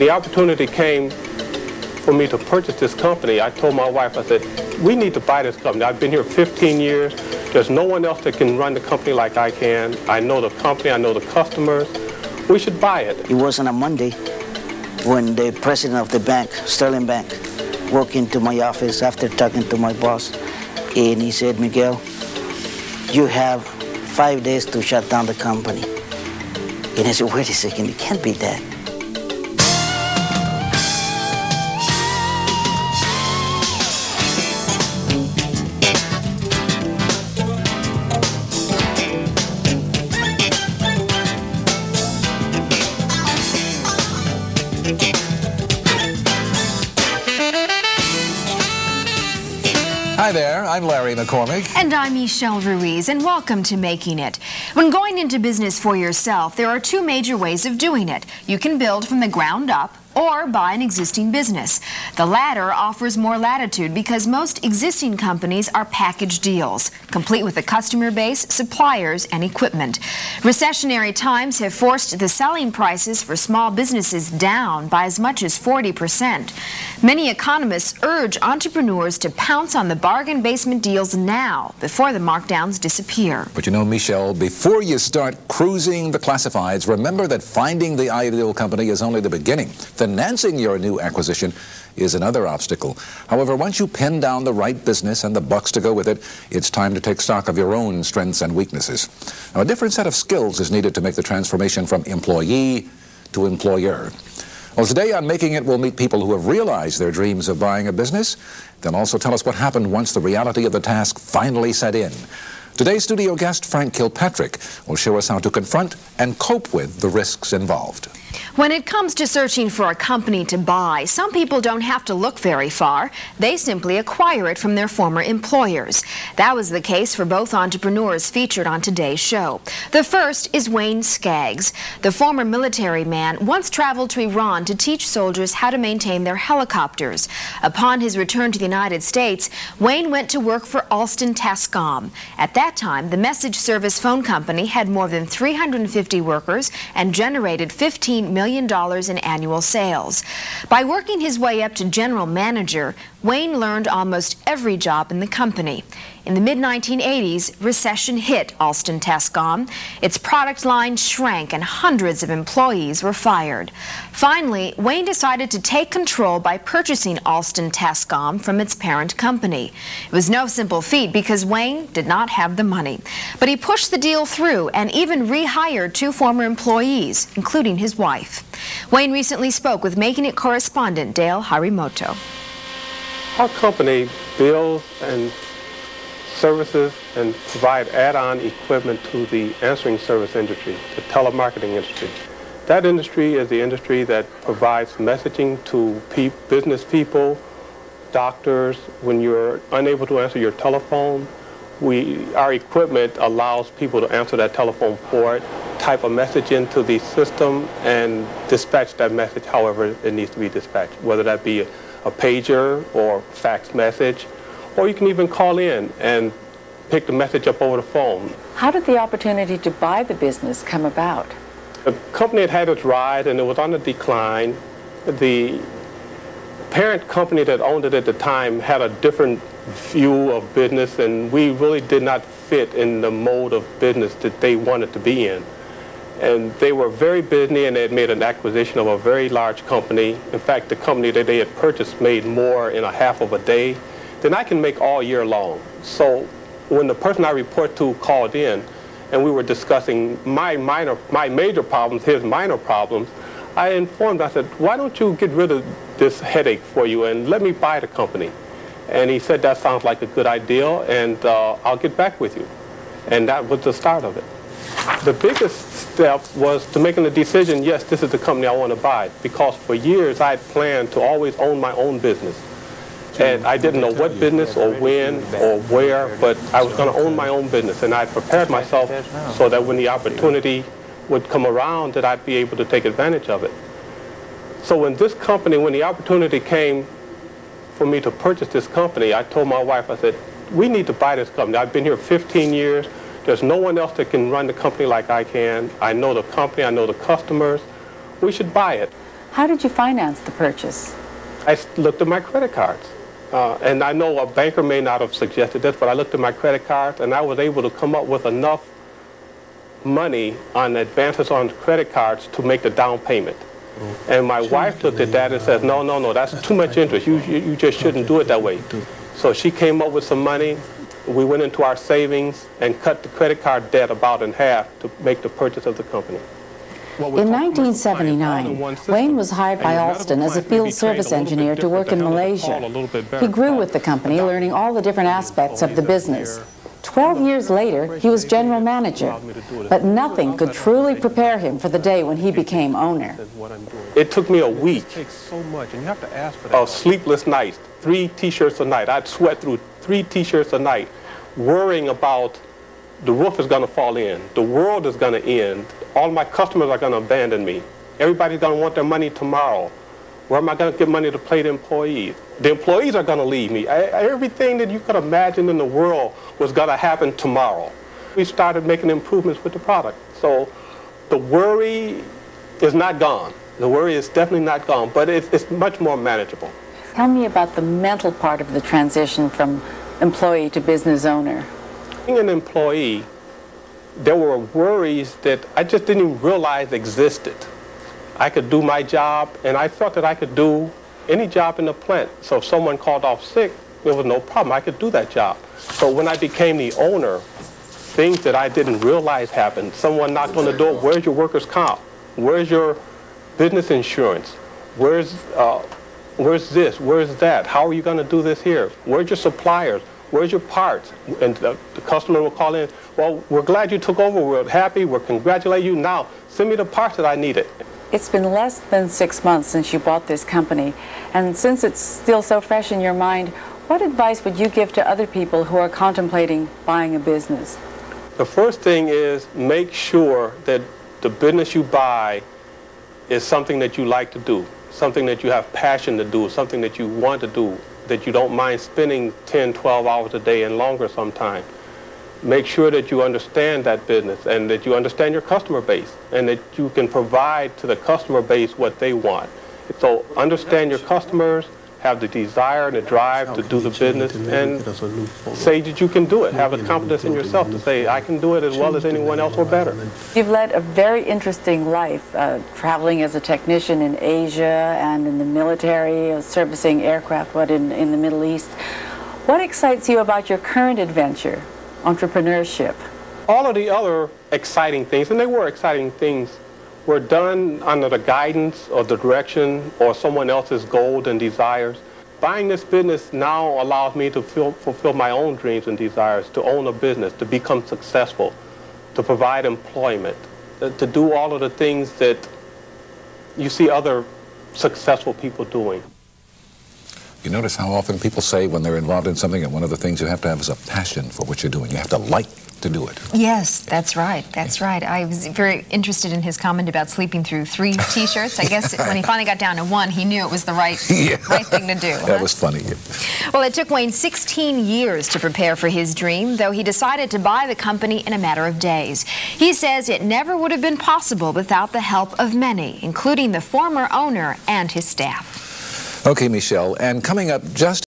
The opportunity came for me to purchase this company. I told my wife, I said, we need to buy this company. I've been here 15 years. There's no one else that can run the company like I can. I know the company, I know the customers. We should buy it. It was on a Monday when the president of the bank, Sterling Bank, walked into my office after talking to my boss, and he said, Miguel, you have 5 days to shut down the company. And I said, wait a second, it can't be that. Hi there, I'm Larry McCormick. And I'm Michelle Ruiz, and welcome to Making It. When going into business for yourself, there are two major ways of doing it. You can build from the ground up, or buy an existing business. The latter offers more latitude because most existing companies are package deals, complete with a customer base, suppliers, and equipment. Recessionary times have forced the selling prices for small businesses down by as much as 40%. Many economists urge entrepreneurs to pounce on the bargain basement deals now before the markdowns disappear. But you know, Michelle, before you start cruising the classifieds, remember that finding the ideal company is only the beginning. Financing your new acquisition is another obstacle. However, once you pin down the right business and the bucks to go with it, it's time to take stock of your own strengths and weaknesses. Now, a different set of skills is needed to make the transformation from employee to employer. Well, today on Making It, we'll meet people who have realized their dreams of buying a business. They'll also tell us what happened once the reality of the task finally set in. Today's studio guest, Frank Kilpatrick, will show us how to confront and cope with the risks involved. When it comes to searching for a company to buy, some people don't have to look very far. They simply acquire it from their former employers. That was the case for both entrepreneurs featured on today's show. The first is Wayne Skaggs. The former military man once traveled to Iran to teach soldiers how to maintain their helicopters. Upon his return to the United States, Wayne went to work for Alston Tascom. At that time, the message service phone company had more than 350 workers and generated $15 million in annual sales. By working his way up to general manager, Wayne learned almost every job in the company. In the mid-1980s, recession hit Alston Tascom. Its product line shrank and hundreds of employees were fired. Finally, Wayne decided to take control by purchasing Alston Tascom from its parent company. It was no simple feat because Wayne did not have the money. But he pushed the deal through and even rehired two former employees, including his wife. Wayne recently spoke with Making It correspondent Dale Harimoto. Our company builds and services and provide add-on equipment to the answering service industry, the telemarketing industry. That industry is the industry that provides messaging to business people, doctors. When you're unable to answer your telephone, our equipment allows people to answer that telephone for it, type a message into the system, and dispatch that message however it needs to be dispatched, whether that be a pager or fax message, or you can even call in and pick the message up over the phone. How did the opportunity to buy the business come about? The company had had its ride and it was on the decline. The parent company that owned it at the time had a different view of business, and we really did not fit in the mode of business that they wanted to be in. And they were very busy, and they had made an acquisition of a very large company. In fact, the company that they had purchased made more in a half of a day than I can make all year long. So when the person I report to called in and we were discussing my major problems, his minor problems, I informed, I said, why don't you get rid of this headache for you and let me buy the company? And he said, that sounds like a good idea, and I'll get back with you. And that was the start of it. The biggest step was to making the decision, yes, this is the company I want to buy, because for years I had planned to always own my own business. And I didn't know what business or when or where, but I was going to own my own business, and I prepared myself so that when the opportunity would come around that I'd be able to take advantage of it. So when the opportunity came for me to purchase this company, I told my wife, I said, we need to buy this company. I've been here 15 years. There's no one else that can run the company like I can. I know the company, I know the customers. We should buy it. How did you finance the purchase? I looked at my credit cards. And I know a banker may not have suggested this, but I looked at my credit cards and I was able to come up with enough money on advances on credit cards to make the down payment. And my wife looked at that and said, no, no, no, that's too much interest. You just shouldn't do it that way. So she came up with some money. We went into our savings and cut the credit card debt about in half to make the purchase of the company. In 1979, Wayne was hired by Alston as a field service engineer to work in Malaysia. He grew with the company, learning all the different aspects of the business. 12 years later, he was general manager, but nothing could truly prepare him for the day when he became owner. It took me a week of sleepless nights, 3 T-shirts a night. I'd sweat through 3 T-shirts a night, worrying about the roof is going to fall in, the world is going to end, all my customers are going to abandon me, everybody's going to want their money tomorrow. Where am I going to get money to pay the employees? The employees are going to leave me. Everything that you could imagine in the world was going to happen tomorrow. We started making improvements with the product. So the worry is not gone. The worry is definitely not gone, but it's much more manageable. Tell me about the mental part of the transition from employee to business owner. Being an employee, there were worries that I just didn't even realize existed. I could do my job, and I felt that I could do any job in the plant. So if someone called off sick, there was no problem. I could do that job. So when I became the owner, things that I didn't realize happened. Someone knocked on the door, where's your workers' comp? Where's your business insurance? Where's this? Where's that? How are you going to do this here? Where's your suppliers? Where's your parts? And the customer will call in, well, we're glad you took over. We're happy. We're congratulating you. Now, send me the parts that I needed. It's been less than 6 months since you bought this company, and since it's still so fresh in your mind, what advice would you give to other people who are contemplating buying a business? The first thing is make sure that the business you buy is something that you like to do, something that you have passion to do, something that you want to do, that you don't mind spending 10, 12 hours a day and longer sometimes. Make sure that you understand that business and that you understand your customer base and that you can provide to the customer base what they want. So understand your customers, have the desire and the drive to do the business, and say that you can do it. Have the confidence in yourself to say, I can do it as well as anyone else or better. You've led a very interesting life, traveling as a technician in Asia and in the military, servicing aircraft in the Middle East. What excites you about your current adventure? Entrepreneurship. All of the other exciting things, and they were exciting things, were done under the guidance or the direction or someone else's goals and desires. Buying this business now allows me to fulfill my own dreams and desires, to own a business, to become successful, to provide employment, to do all of the things that you see other successful people doing. You notice how often people say when they're involved in something that one of the things you have to have is a passion for what you're doing. You have to like to do it. Yes, that's right. That's right. I was very interested in his comment about sleeping through 3 T-shirts. I guess when he finally got down to 1, he knew it was the right thing to do. That was funny. Well, it took Wayne 16 years to prepare for his dream, though he decided to buy the company in a matter of days. He says it never would have been possible without the help of many, including the former owner and his staff. Okay, Michelle, and coming up just